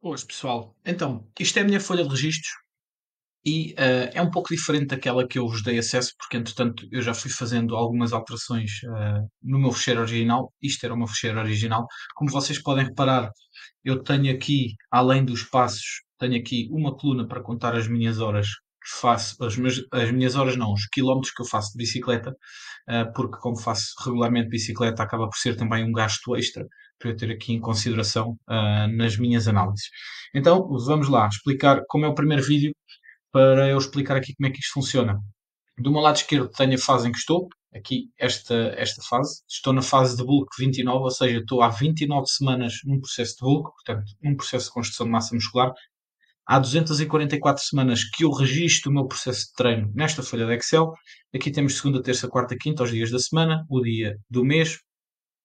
Boas, pessoal. Então, isto é a minha folha de registros e é um pouco diferente daquela que eu vos dei acesso, porque entretanto eu já fui fazendo algumas alterações no meu fecheiro original. Isto era o meu fecheiro original. Como vocês podem reparar, eu tenho aqui, além dos passos, tenho aqui uma coluna para contar as minhas horas que faço, as minhas horas não, os quilómetros que eu faço de bicicleta, porque como faço regularmente bicicleta, acaba por ser também um gasto extra para eu ter aqui em consideração nas minhas análises. Então, vamos lá explicar como é o primeiro vídeo para eu explicar aqui como é que isto funciona. Do meu lado esquerdo tenho a fase em que estou, aqui esta fase. Estou na fase de bulk 29, ou seja, estou há 29 semanas num processo de bulk, portanto, num processo de construção de massa muscular. Há 244 semanas que eu registro o meu processo de treino nesta folha de Excel. Aqui temos segunda, terça, quarta, quinta, os dias da semana, o dia do mês.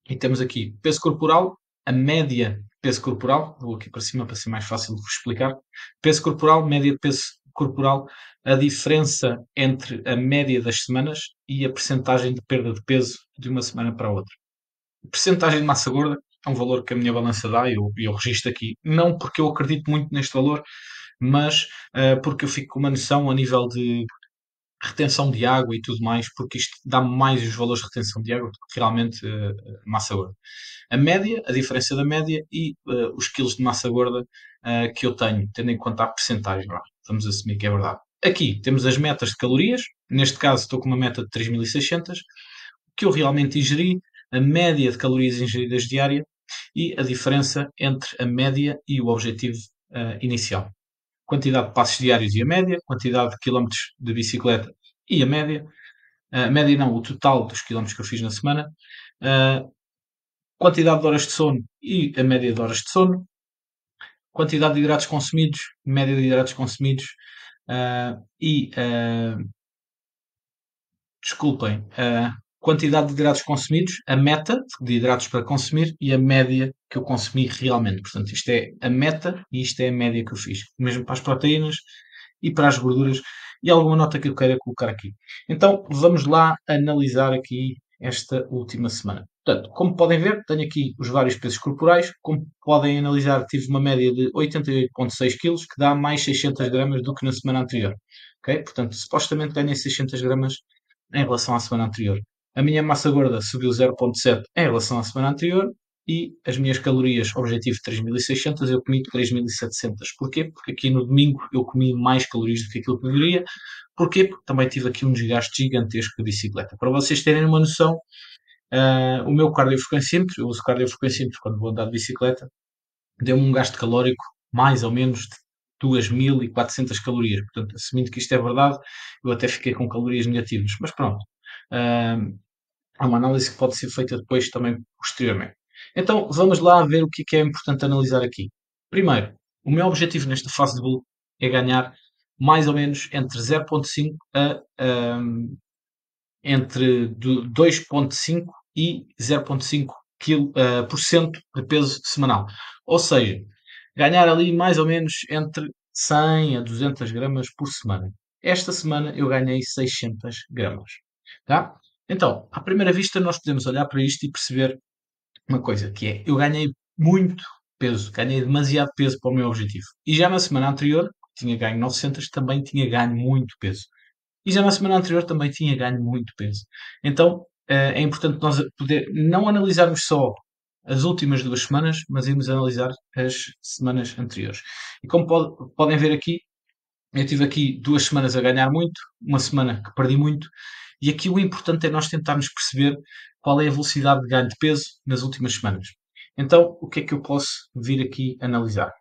E temos aqui peso corporal, a média de peso corporal, vou aqui para cima para ser mais fácil de vos explicar. Peso corporal, média de peso corporal, a diferença entre a média das semanas e a percentagem de perda de peso de uma semana para a outra. A percentagem de massa gorda é um valor que a minha balança dá e eu registro aqui, não porque eu acredito muito neste valor, mas porque eu fico com uma noção a nível de retenção de água e tudo mais, porque isto dá mais os valores de retenção de água do que realmente massa gorda. A média, a diferença da média e os quilos de massa gorda que eu tenho, tendo em conta a percentagem. Vamos assumir que é verdade. Aqui temos as metas de calorias. Neste caso estou com uma meta de 3.600, que eu realmente ingeri, a média de calorias ingeridas diária e a diferença entre a média e o objetivo inicial. Quantidade de passos diários e a média, quantidade de quilómetros de bicicleta e a média não, o total dos quilómetros que eu fiz na semana, quantidade de horas de sono e a média de horas de sono, quantidade de hidratos consumidos, média de hidratos consumidos e, desculpem, quantidade de hidratos consumidos, a meta de hidratos para consumir e a média que eu consumi realmente. Portanto, isto é a meta e isto é a média que eu fiz. Mesmo para as proteínas e para as gorduras e alguma nota que eu queira colocar aqui. Então, vamos lá analisar aqui esta última semana. Portanto, como podem ver, tenho aqui os vários pesos corporais. Como podem analisar, tive uma média de 88,6 kg, que dá mais 600 gramas do que na semana anterior. Okay? Portanto, supostamente ganhei 600 gramas em relação à semana anterior. A minha massa gorda subiu 0,7 em relação à semana anterior e as minhas calorias, objetivo 3.600, eu comi 3.700. Porquê? Porque aqui no domingo eu comi mais calorias do que aquilo que eu deveria. Porquê? Porque também tive aqui um desgaste gigantesco de bicicleta. Para vocês terem uma noção, o meu cardiofrequencímetro, eu uso cardiofrequencímetro quando vou andar de bicicleta, deu-me um gasto calórico mais ou menos de 2.400 calorias. Portanto, assumindo que isto é verdade, eu até fiquei com calorias negativas. Mas pronto, é uma análise que pode ser feita depois também posteriormente. Então, vamos lá ver o que é importante analisar aqui. Primeiro, o meu objetivo nesta fase de bulk é ganhar mais ou menos entre 0,5 entre 2,5 e 0,5 por cento de peso semanal. Ou seja, ganhar ali mais ou menos entre 100 a 200 gramas por semana. Esta semana eu ganhei 600 gramas. Tá? Então, à primeira vista, nós podemos olhar para isto e perceber uma coisa, que é, eu ganhei muito peso, ganhei demasiado peso para o meu objetivo. E já na semana anterior, tinha ganho 900, também tinha ganho muito peso. E já na semana anterior também tinha ganho muito peso. Então, é importante nós poder não analisarmos só as últimas 2 semanas, mas irmos analisar as semanas anteriores. E como podem ver aqui, eu tive aqui 2 semanas a ganhar muito, uma semana que perdi muito, e aqui o importante é nós tentarmos perceber qual é a velocidade de ganho de peso nas últimas semanas. Então, o que é que eu posso vir aqui analisar?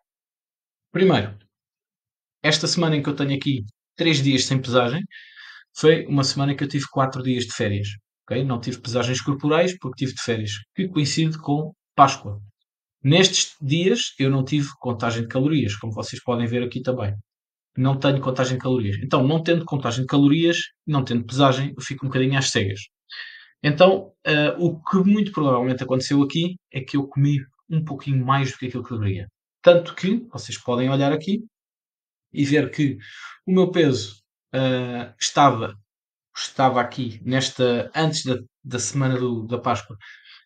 Primeiro, esta semana em que eu tenho aqui 3 dias sem pesagem, foi uma semana em que eu tive 4 dias de férias. Okay? Não tive pesagens corporais porque tive de férias, que coincide com Páscoa. Nestes dias eu não tive contagem de calorias, como vocês podem ver aqui também. Não tenho contagem de calorias. Então, não tendo contagem de calorias, não tendo pesagem, eu fico um bocadinho às cegas. Então, o que muito provavelmente aconteceu aqui é que eu comi um pouquinho mais do que aquilo que eu deveria. Tanto que, vocês podem olhar aqui e ver que o meu peso estava aqui, antes da semana da Páscoa,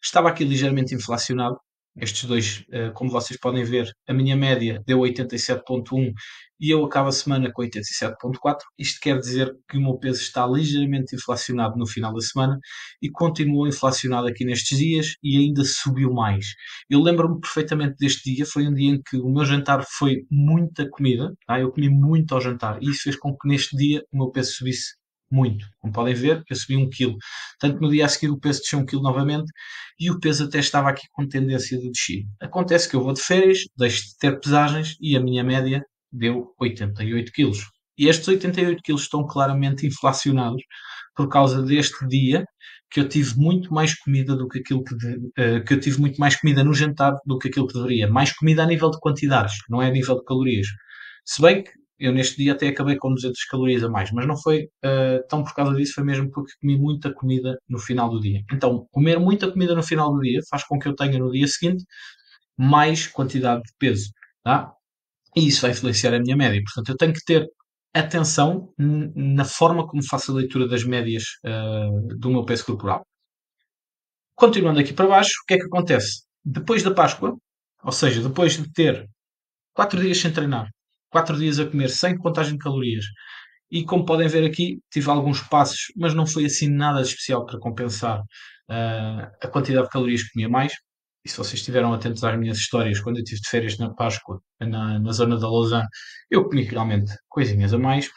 estava aqui ligeiramente inflacionado. Estes dois, como vocês podem ver, a minha média deu 87,1 e eu acabo a semana com 87,4. Isto quer dizer que o meu peso está ligeiramente inflacionado no final da semana e continuou inflacionado aqui nestes dias e ainda subiu mais. Eu lembro-me perfeitamente deste dia, foi um dia em que o meu jantar foi muita comida, tá? Eu comi muito ao jantar e isso fez com que neste dia o meu peso subisse muito. Como podem ver, eu subi 1 quilo. Tanto no dia a seguir o peso desceu 1 quilo novamente e o peso até estava aqui com tendência de descida. Acontece que eu vou de férias, deixo de ter pesagens e a minha média deu 88 quilos. E estes 88 quilos estão claramente inflacionados por causa deste dia que eu tive muito mais comida do que aquilo que eu tive muito mais comida no jantar do que aquilo que deveria. Mais comida a nível de quantidades, não é a nível de calorias. Se bem que eu neste dia até acabei com 200 calorias a mais, mas não foi tão por causa disso, foi mesmo porque comi muita comida no final do dia. Então, comer muita comida no final do dia faz com que eu tenha no dia seguinte mais quantidade de peso, tá? E isso vai influenciar a minha média. Portanto, eu tenho que ter atenção na forma como faço a leitura das médias do meu peso corporal. Continuando aqui para baixo, o que é que acontece? Depois da Páscoa, ou seja, depois de ter 4 dias sem treinar, 4 dias a comer sem contagem de calorias, e como podem ver aqui, tive alguns passos, mas não foi assim nada de especial para compensar a quantidade de calorias que comia mais. E se vocês estiveram atentos às minhas histórias, quando eu estive de férias na Páscoa, na zona da Lausanne, eu comi realmente coisinhas a mais. O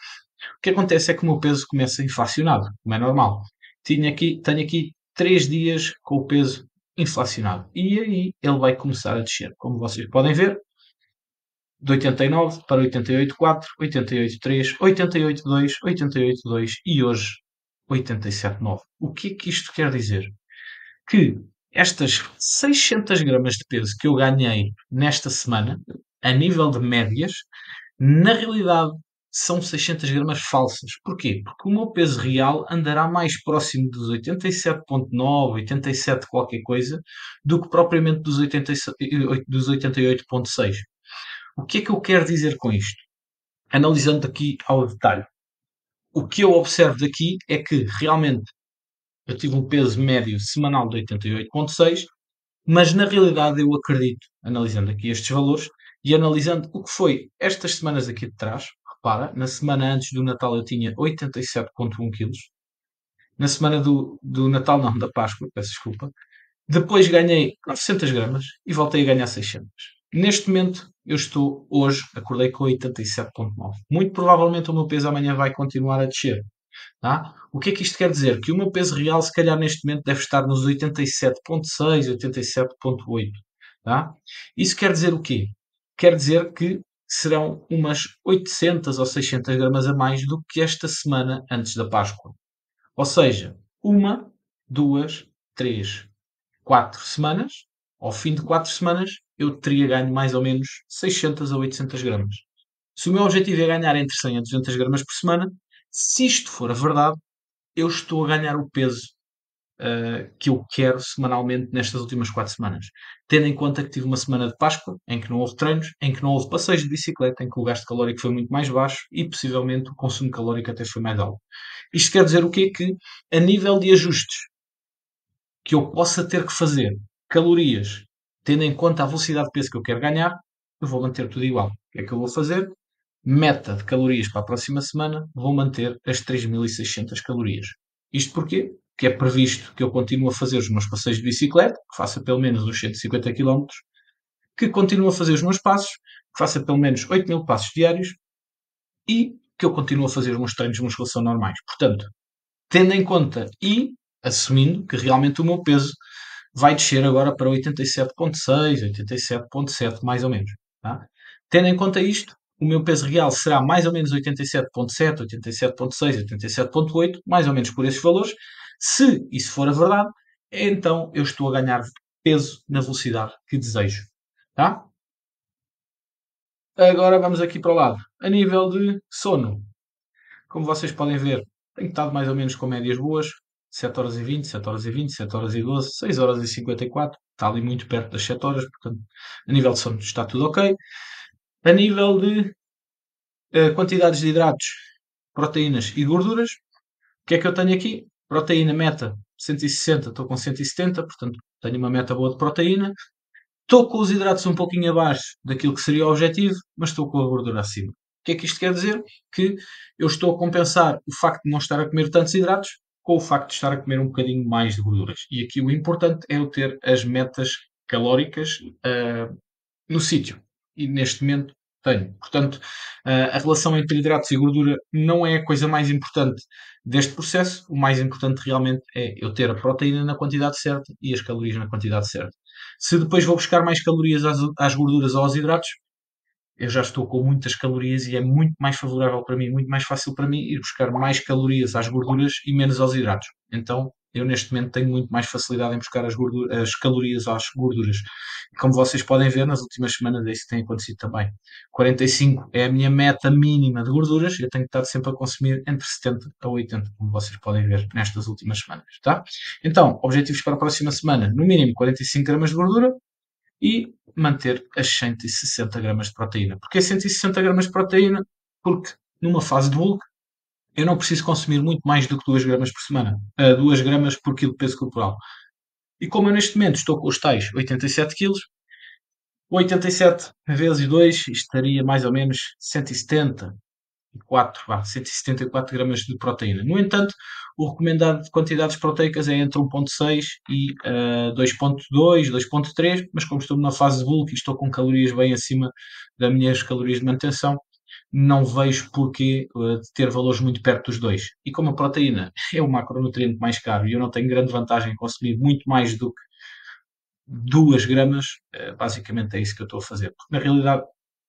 que acontece é que o meu peso começa inflacionado, como é normal. Tenho aqui 3 dias com o peso inflacionado. E aí ele vai começar a descer. Como vocês podem ver, de 89 para 88,4, 88,3, 88,2, 88,2 e hoje 87,9. O que é que isto quer dizer? Que estas 600 gramas de peso que eu ganhei nesta semana, a nível de médias, na realidade são 600 gramas falsas. Porquê? Porque o meu peso real andará mais próximo dos 87,9, 87 qualquer coisa, do que propriamente dos 88,6. O que é que eu quero dizer com isto? Analisando aqui ao detalhe. O que eu observo daqui é que realmente eu tive um peso médio semanal de 88,6, mas na realidade eu acredito, analisando aqui estes valores e analisando o que foi estas semanas aqui de trás, repara, na semana antes do Natal eu tinha 87,1 quilos, na semana do Natal não, da Páscoa, peço desculpa, depois ganhei 900 gramas e voltei a ganhar 600. Neste momento, eu estou, hoje, acordei com 87,9. Muito provavelmente o meu peso amanhã vai continuar a descer. Tá? O que é que isto quer dizer? Que o meu peso real, se calhar neste momento, deve estar nos 87,6, 87,8. Tá? Isso quer dizer o quê? Quer dizer que serão umas 800 ou 600 gramas a mais do que esta semana antes da Páscoa. Ou seja, uma, duas, três, 4 semanas, ao fim de 4 semanas, eu teria ganho mais ou menos 600 a 800 gramas. Se o meu objetivo é ganhar entre 100 a 200 gramas por semana, se isto for a verdade, eu estou a ganhar o peso que eu quero semanalmente nestas últimas 4 semanas. Tendo em conta que tive uma semana de Páscoa, em que não houve treinos, em que não houve passeios de bicicleta, em que o gasto calórico foi muito mais baixo e possivelmente o consumo calórico até foi mais alto. Isto quer dizer o quê? Que a nível de ajustes que eu possa ter que fazer calorias, tendo em conta a velocidade de peso que eu quero ganhar, eu vou manter tudo igual. O que é que eu vou fazer? Meta de calorias para a próxima semana, vou manter as 3.600 calorias. Isto porquê? Porque é previsto que eu continue a fazer os meus passeios de bicicleta, que faça pelo menos uns 150 km, que continue a fazer os meus passos, que faça pelo menos 8.000 passos diários e que eu continue a fazer os meus treinos de musculação normais. Portanto, tendo em conta e assumindo que realmente o meu peso vai descer agora para 87,6, 87,7 mais ou menos. Tá? Tendo em conta isto, o meu peso real será mais ou menos 87,7, 87,6, 87,8, mais ou menos por esses valores. Se isso for a verdade, então eu estou a ganhar peso na velocidade que desejo. Tá? Agora vamos aqui para o lado. A nível de sono, como vocês podem ver, tenho estado mais ou menos com médias boas. 7 horas e 20, 7 horas e 20, 7 horas e 12, 6 horas e 54. Está ali muito perto das 7 horas, portanto, a nível de sono está tudo ok. A nível de quantidades de hidratos, proteínas e gorduras, o que é que eu tenho aqui? Proteína meta 160, estou com 170, portanto, tenho uma meta boa de proteína. estou com os hidratos um pouquinho abaixo daquilo que seria o objetivo, mas estou com a gordura acima. O que é que isto quer dizer? Que eu estou a compensar o facto de não estar a comer tantos hidratos com o facto de estar a comer um bocadinho mais de gorduras. E aqui o importante é eu ter as metas calóricas no sítio. E neste momento tenho. Portanto, a relação entre hidratos e gordura não é a coisa mais importante deste processo. O mais importante realmente é eu ter a proteína na quantidade certa e as calorias na quantidade certa. Se depois vou buscar mais calorias às gorduras ou aos hidratos, eu já estou com muitas calorias e é muito mais favorável para mim, muito mais fácil para mim ir buscar mais calorias às gorduras e menos aos hidratos. Então, eu neste momento tenho muito mais facilidade em buscar as calorias às gorduras. E como vocês podem ver, nas últimas semanas é isso que tem acontecido também. 45 é a minha meta mínima de gorduras, eu tenho estado sempre a consumir entre 70 a 80, como vocês podem ver nestas últimas semanas, tá? Então, objetivos para a próxima semana, no mínimo 45 gramas de gordura, e manter as 160 gramas de proteína. Porquê 160 gramas de proteína? Porque numa fase de bulk eu não preciso consumir muito mais do que 2 gramas por semana, 2 gramas por quilo de peso corporal. E como eu neste momento estou com os tais 87 quilos, 87 vezes 2 estaria mais ou menos 174 gramas de proteína. No entanto, o recomendado de quantidades proteicas é entre 1.6 e 2.2, 2.3, mas como estou na fase de bulk e estou com calorias bem acima das minhas calorias de manutenção, não vejo porquê de ter valores muito perto dos dois. E como a proteína é o macronutriente mais caro e eu não tenho grande vantagem em consumir muito mais do que 2 gramas, basicamente é isso que eu estou a fazer. Porque na realidade,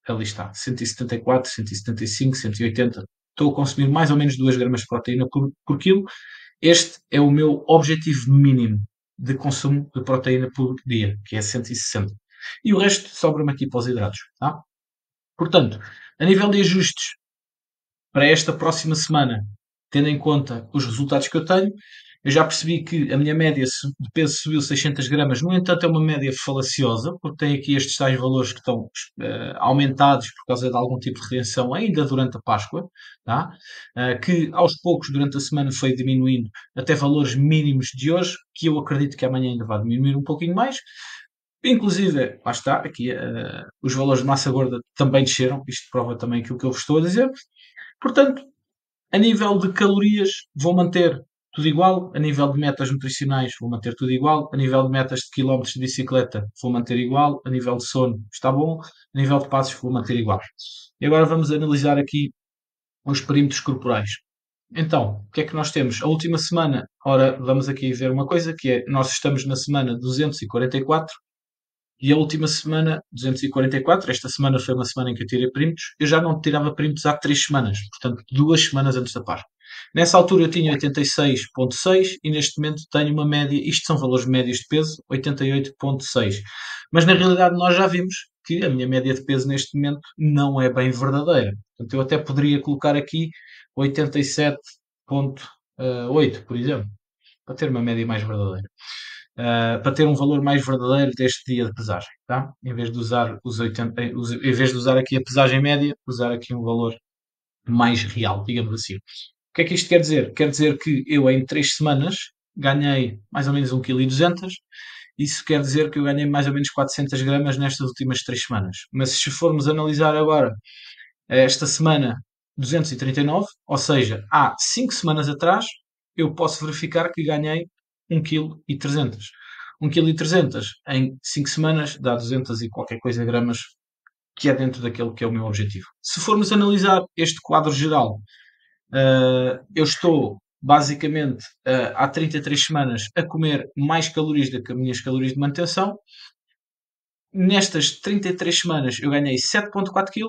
ali está, 174, 175, 180. Estou a consumir mais ou menos 2 gramas de proteína por quilo. Este é o meu objetivo mínimo de consumo de proteína por dia, que é 160. E o resto sobra-me aqui para os hidratos. Tá? Portanto, a nível de ajustes para esta próxima semana, tendo em conta os resultados que eu tenho, eu já percebi que a minha média de peso subiu 600 gramas, no entanto é uma média falaciosa, porque tem aqui estes tais valores que estão aumentados por causa de algum tipo de retenção ainda durante a Páscoa, tá? Que aos poucos durante a semana foi diminuindo até valores mínimos de hoje, que eu acredito que amanhã ainda vai diminuir um pouquinho mais. Inclusive, lá está, aqui os valores de massa gorda também desceram, isto prova também aquilo que eu vos estou a dizer. Portanto, a nível de calorias, vou manter tudo igual. A nível de metas nutricionais, vou manter tudo igual. A nível de metas de quilómetros de bicicleta, vou manter igual. A nível de sono, está bom. A nível de passos, vou manter igual. E agora vamos analisar aqui os perímetros corporais. Então, o que é que nós temos? A última semana, ora, vamos aqui ver uma coisa, que é, nós estamos na semana 244, e a última semana, 244, esta semana foi uma semana em que eu tirei perímetros, eu já não tirava perímetros há 3 semanas, portanto 2 semanas antes da Páscoa. Nessa altura eu tinha 86.6 e neste momento tenho uma média, isto são valores médios de peso, 88.6. Mas na realidade nós já vimos que a minha média de peso neste momento não é bem verdadeira. Portanto eu até poderia colocar aqui 87.8, por exemplo, para ter uma média mais verdadeira. Para ter um valor mais verdadeiro deste dia de pesagem, tá? Em vez de usar os 80, em vez de usar aqui a pesagem média, usar aqui um valor mais real, digamos assim. O que é que isto quer dizer? Quer dizer que eu em 3 semanas ganhei mais ou menos 1,2 kg. Isso quer dizer que eu ganhei mais ou menos 400 gramas nestas últimas 3 semanas. Mas se formos analisar agora esta semana 239, ou seja, há 5 semanas atrás, eu posso verificar que ganhei 1,3 kg. 1,3 kg em 5 semanas dá 200 e qualquer coisa gramas, que é dentro daquele que é o meu objetivo. Se formos analisar este quadro geral, eu estou basicamente há 33 semanas a comer mais calorias do que as minhas calorias de manutenção. Nestas 33 semanas eu ganhei 7,4 kg,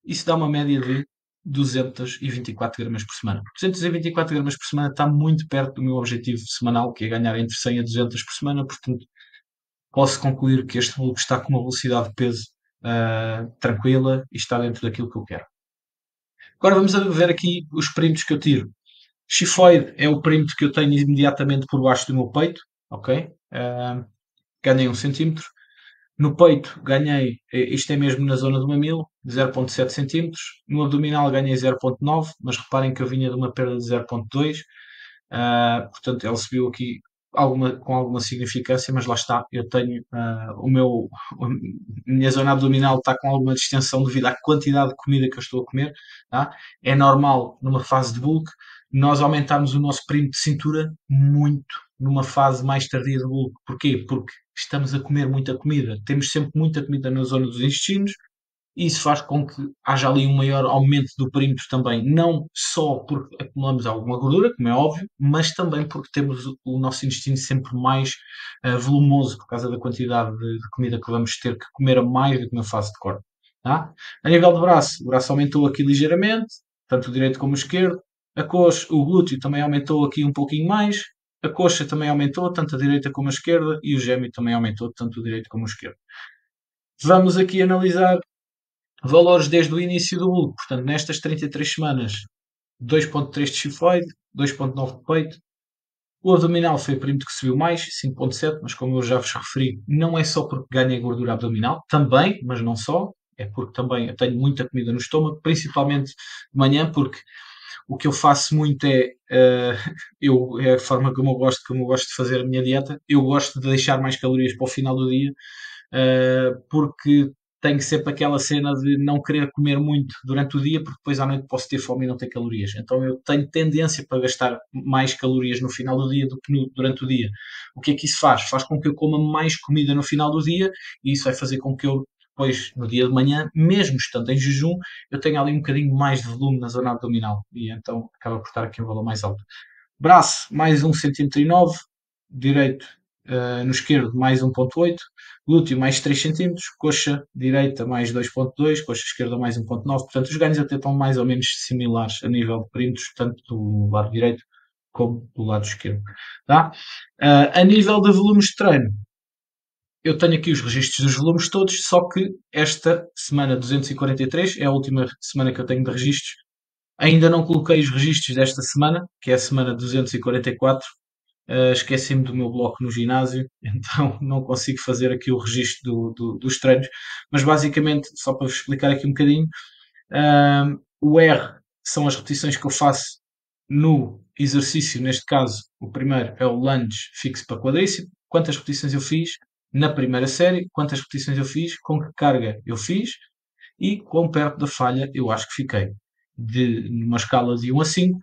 isso dá uma média de 224 gramas por semana. 224 gramas por semana está muito perto do meu objetivo semanal, que é ganhar entre 100 a 200 por semana, portanto posso concluir que este bulk está com uma velocidade de peso tranquila e está dentro daquilo que eu quero. Agora vamos ver aqui os perímetros que eu tiro. Xifoide é o perímetro que eu tenho imediatamente por baixo do meu peito, ok? Ganhei 1 cm. No peito ganhei, isto é mesmo na zona do mamilo, 0,7 cm. No abdominal ganhei 0,9, mas reparem que eu vinha de uma perda de 0,2. Portanto, ele subiu aqui com alguma significância, mas lá está, eu tenho a minha zona abdominal está com alguma distensão devido à quantidade de comida que eu estou a comer. Tá? É normal, numa fase de bulk, nós aumentarmos o nosso perímetro de cintura muito numa fase mais tardia de bulk. Porquê? Porque estamos a comer muita comida. Temos sempre muita comida na zona dos intestinos, e isso faz com que haja ali um maior aumento do perímetro também, não só porque acumulamos alguma gordura, como é óbvio, mas também porque temos o nosso intestino sempre mais volumoso por causa da quantidade de comida que vamos ter que comer a mais do que na fase de corte. Tá? A nível do braço, o braço aumentou aqui ligeiramente, tanto o direito como o esquerdo. A coxa, o glúteo também aumentou aqui um pouquinho mais. A coxa também aumentou, tanto a direita como a esquerda, e o gêmeo também aumentou, tanto o direito como o esquerdo. Vamos aqui analisar valores desde o início do bulk. Portanto, nestas 33 semanas, 2.3 de chifoide, 2.9 de peito. O abdominal foi o perímetro que subiu mais, 5.7, mas como eu já vos referi, não é só porque ganhei gordura abdominal, também, mas não só, é porque também eu tenho muita comida no estômago, principalmente de manhã, porque o que eu faço muito é, é a forma como eu gosto de fazer a minha dieta, eu gosto de deixar mais calorias para o final do dia, porque tenho sempre aquela cena de não querer comer muito durante o dia, porque depois à noite posso ter fome e não ter calorias. Então eu tenho tendência para gastar mais calorias no final do dia do que durante o dia. O que é que isso faz? Faz com que eu coma mais comida no final do dia, e isso vai fazer com que eu depois, no dia de manhã, mesmo estando em jejum, eu tenha ali um bocadinho mais de volume na zona abdominal, e então acaba por estar aqui um valor mais alto. Braço, mais 1,9 cm, direito no esquerdo, mais 1,8 cm, glúteo, mais 3 cm, coxa direita, mais 2,2 cm, coxa esquerda, mais 1,9 cm. Portanto, os ganhos até estão mais ou menos similares a nível de perímetros, tanto do lado direito como do lado esquerdo. Tá? A nível de volumes de treino, eu tenho aqui os registros dos volumes todos, só que esta semana 243 é a última semana que eu tenho de registros. Ainda não coloquei os registros desta semana, que é a semana 244. Esqueci-me do meu bloco no ginásio, então não consigo fazer aqui o registro dos treinos. Mas basicamente, só para vos explicar aqui um bocadinho, o R são as repetições que eu faço no exercício. Neste caso, o primeiro é o lunge fixo para quadríceps. Quantas repetições eu fiz na primeira série, quantas repetições eu fiz, com que carga eu fiz e quão perto da falha eu acho que fiquei. Numa escala de 1 a 5,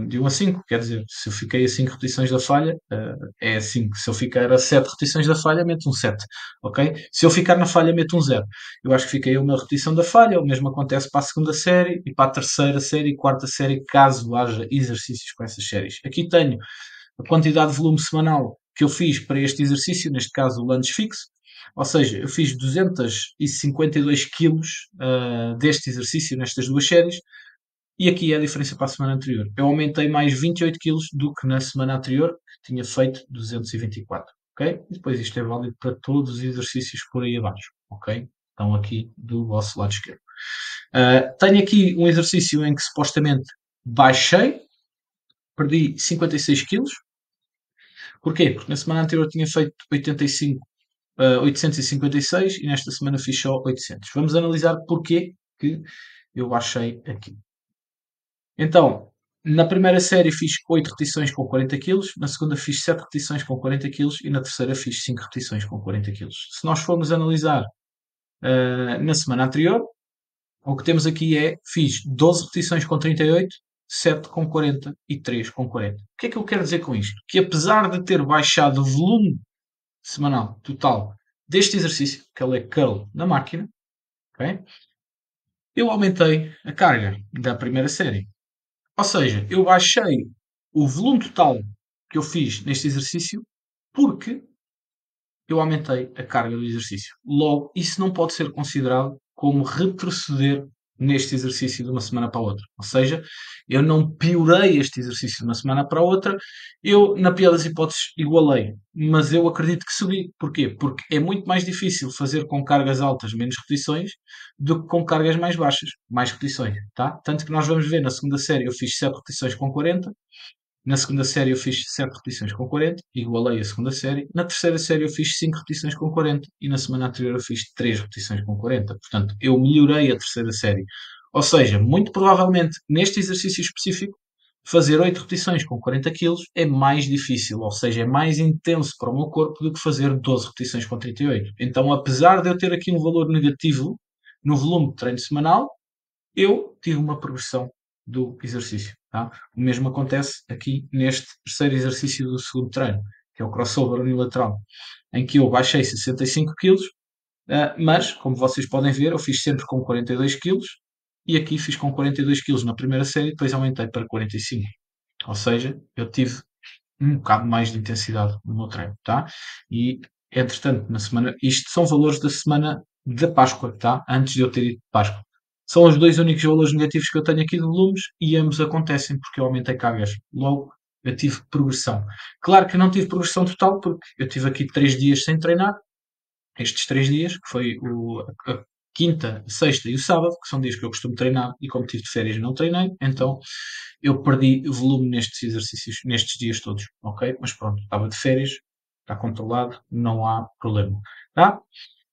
de 1 a 5, quer dizer, se eu fiquei a 5 repetições da falha, é 5. Se eu ficar a 7 repetições da falha, meto um 7, ok? Se eu ficar na falha, meto um 0. Eu acho que fiquei a uma repetição da falha, o mesmo acontece para a segunda série e para a terceira série e quarta série, caso haja exercícios com essas séries. Aqui tenho a quantidade de volume semanal que eu fiz para este exercício, neste caso o lunge fixo, ou seja, eu fiz 252 quilos deste exercício nestas duas séries, e aqui é a diferença para a semana anterior. Eu aumentei mais 28 quilos do que na semana anterior, que tinha feito 224. Ok? E depois isto é válido para todos os exercícios por aí abaixo. Ok? Estão aqui do vosso lado esquerdo. Tenho aqui um exercício em que supostamente baixei, perdi 56 quilos. Porquê? Porque na semana anterior tinha feito 856 e nesta semana fiz só 800. Vamos analisar porquê que eu baixei aqui. Então, na primeira série fiz 8 repetições com 40 kg, na segunda fiz 7 repetições com 40 kg e na terceira fiz 5 repetições com 40 kg. Se nós formos analisar na semana anterior, o que temos aqui é, fiz 12 repetições com 38, 7 com 40 e 3 com 40. O que é que eu quero dizer com isto? Que apesar de ter baixado o volume semanal total deste exercício, que ele é curl na máquina, okay, eu aumentei a carga da primeira série. Ou seja, eu baixei o volume total que eu fiz neste exercício porque eu aumentei a carga do exercício. Logo, isso não pode ser considerado como retroceder neste exercício de uma semana para a outra. Ou seja, eu não piorei este exercício de uma semana para a outra, eu, na pior das hipóteses, igualei. Mas eu acredito que subi. Porquê? Porque é muito mais difícil fazer com cargas altas menos repetições do que com cargas mais baixas, mais repetições. Tá? Tanto que nós vamos ver na segunda série eu fiz 7 repetições com 40, na segunda série eu fiz 7 repetições com 40, igualei a segunda série. Na terceira série eu fiz 5 repetições com 40 e na semana anterior eu fiz 3 repetições com 40. Portanto, eu melhorei a terceira série. Ou seja, muito provavelmente neste exercício específico, Fazer 8 repetições com 40 quilos é mais difícil, ou seja, é mais intenso para o meu corpo do que fazer 12 repetições com 38. Então, apesar de eu ter aqui um valor negativo no volume de treino semanal, eu tive uma progressão do exercício. Tá? O mesmo acontece aqui neste terceiro exercício do segundo treino, que é o crossover unilateral, em que eu baixei 65 quilos, mas, como vocês podem ver, eu fiz sempre com 42 quilos e aqui fiz com 42 quilos na primeira série, depois aumentei para 45. Ou seja, eu tive um bocado mais de intensidade no meu treino, tá? E, entretanto, na semana, isto são valores da semana da Páscoa, tá? Antes de eu ter ido de Páscoa. São os dois únicos valores negativos que eu tenho aqui de volumes e ambos acontecem porque eu aumentei cargas. Logo, eu tive progressão. Claro que eu não tive progressão total porque eu tive aqui 3 dias sem treinar, estes 3 dias, que foi a quinta, a sexta e o sábado, que são dias que eu costumo treinar e como tive de férias não treinei, então eu perdi volume nestes exercícios, nestes dias todos, ok? Mas pronto, estava de férias, está controlado, não há problema, tá?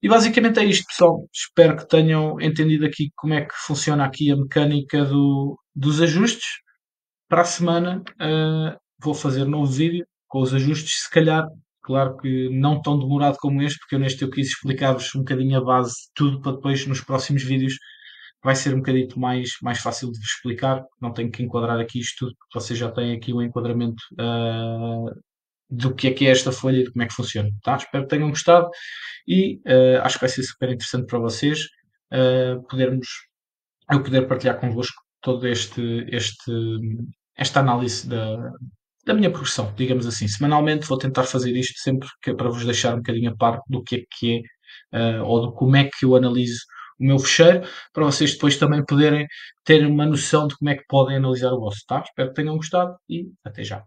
E basicamente é isto, pessoal. Espero que tenham entendido aqui como é que funciona aqui a mecânica dos ajustes. Para a semana vou fazer um novo vídeo com os ajustes, se calhar, claro que não tão demorado como este, porque eu neste eu quis explicar-vos um bocadinho a base de tudo, para depois nos próximos vídeos vai ser um bocadito mais fácil de vos explicar, não tenho que enquadrar aqui isto tudo, porque vocês já têm aqui um enquadramento do que é esta folha e de como é que funciona. Tá? Espero que tenham gostado e acho que vai ser super interessante para vocês podermos eu poder partilhar convosco todo esta análise da minha progressão, digamos assim. Semanalmente vou tentar fazer isto sempre que é para vos deixar um bocadinho a par do que é ou de como é que eu analiso o meu fecheiro, para vocês depois também poderem ter uma noção de como é que podem analisar o vosso, tá? Espero que tenham gostado e até já.